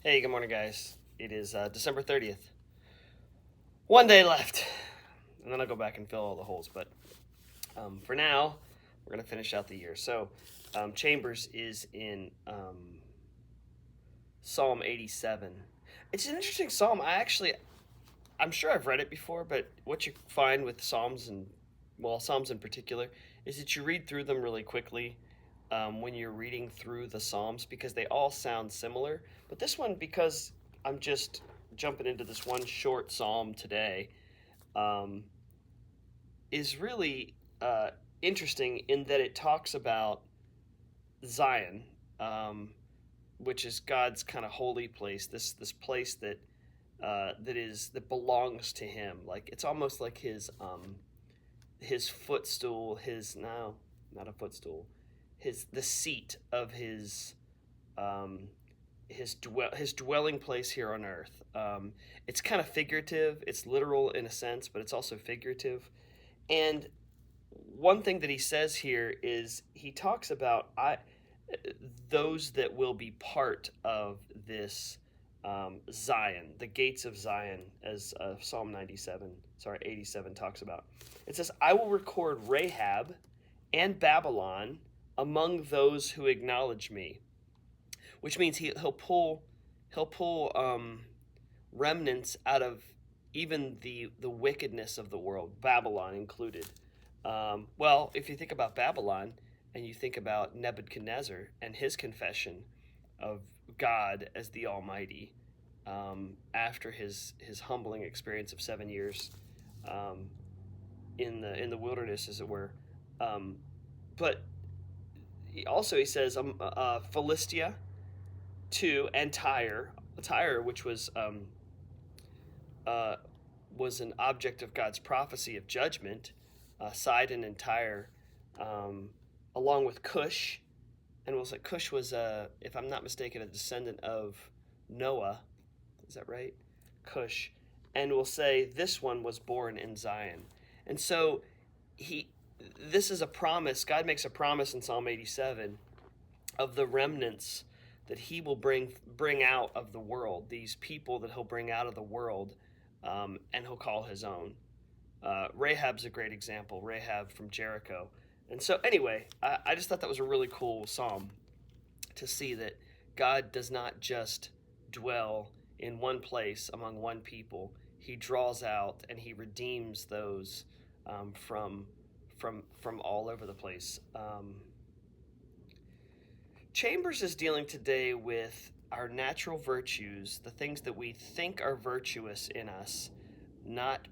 Hey, good morning, guys. It is December 30th. One day left, and then I'll go back and fill all the holes. But for now, we're going to finish out the year. So, Chambers is in Psalm 87. It's an interesting psalm. I'm sure I've read it before, but what you find with Psalms Psalms in particular, is that you read through them really quickly when you're reading through the Psalms because they all sound similar. But this one, because I'm just jumping into this one short psalm today, um, is really interesting in that it talks about Zion, um, which is God's kind of holy place. This place that belongs to Him. Like it's almost like his footstool. His no, not a footstool. The seat of um, his dwelling place here on earth. It's kind of figurative. It's literal in a sense, but it's also figurative. And one thing that he says here is he talks about those that will be part of this Zion, the gates of Zion, as Psalm 87 talks about. It says, "I will record Rahab and Babylon among those who acknowledge me," which means he'll pull remnants out of even the wickedness of the world, Babylon included. Well, if you think about Babylon and you think about Nebuchadnezzar and his confession of God as the Almighty, after his humbling experience of 7 years um, in the wilderness, as it were. Um, but he says Philistia too, and Tyre, which uh, was an object of God's prophecy of judgment, Sidon and Tyre, um, along with Cush, and we'll say Cush was, if I'm not mistaken, a descendant of Noah. Is that right? Cush, and we'll say this one was born in Zion, and so he. This is a promise. God makes a promise in Psalm 87 of the remnants that he will bring out of the world, these people that he'll bring out of the world, and he'll call his own. Rahab's a great example. Rahab from Jericho. And so, anyway, I just thought that was a really cool psalm to see that God does not just dwell in one place among one people. He draws out and he redeems those from all over the place. Chambers is dealing today with our natural virtues, the things that we think are virtuous in us, not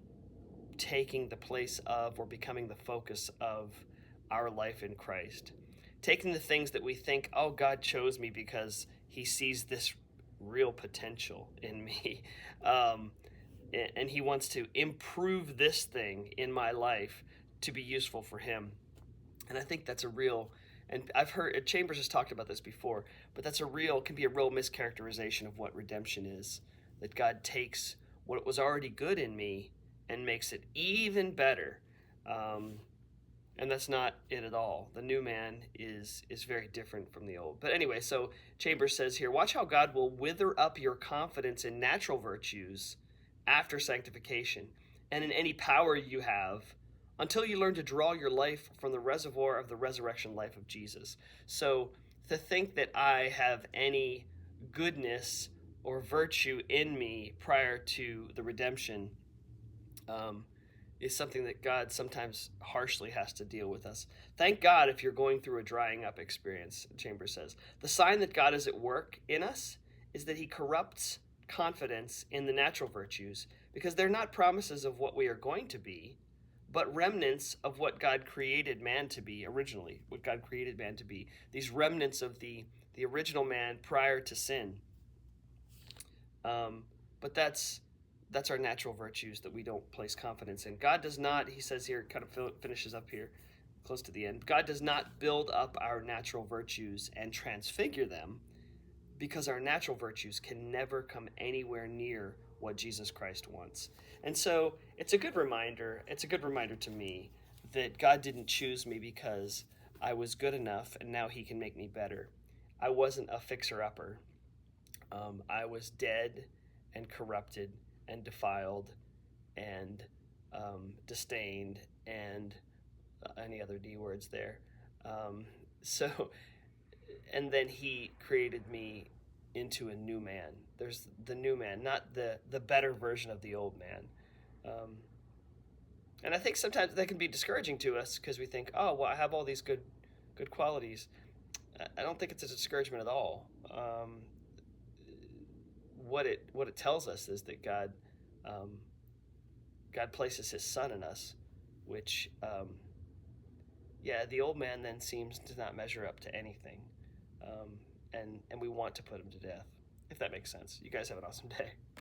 taking the place of or becoming the focus of our life in Christ. Taking the things that we think, oh, God chose me because he sees this real potential in me. Um, and he wants to improve this thing in my life to be useful for him. And I think that's a real, and I've heard Chambers has talked about this before, but can be a real mischaracterization of what redemption is. That God takes what was already good in me and makes it even better. Um, and that's not it at all. The new man is very different from the old. But anyway, so Chambers says here, watch how God will wither up your confidence in natural virtues after sanctification and in any power you have until you learn to draw your life from the reservoir of the resurrection life of Jesus. So to think that I have any goodness or virtue in me prior to the redemption um, is something that God sometimes harshly has to deal with us. Thank God if you're going through a drying up experience, Chambers says. The sign that God is at work in us is that he corrupts confidence in the natural virtues because they're not promises of what we are going to be, but remnants of what God created man to be originally, what God created man to be. These remnants of the original man prior to sin. But that's our natural virtues that we don't place confidence in. God does not, he says here, kind of finishes up here close to the end. God does not build up our natural virtues and transfigure them because our natural virtues can never come anywhere near what Jesus Christ wants. And so it's a good reminder. It's a good reminder to me that God didn't choose me because I was good enough and now he can make me better. I wasn't a fixer upper. I was dead and corrupted and defiled and disdained and any other D words there. Um, so, and then he created me into a new man. There's the new man, not the better version of the old man. Um, and I think sometimes that can be discouraging to us because we think, oh, well, I have all these good qualities. I don't think it's a discouragement at all. What it tells us is that um, God places His Son in us, which yeah, the old man then seems to not measure up to anything, and we want to put him to death. If that makes sense. You guys have an awesome day.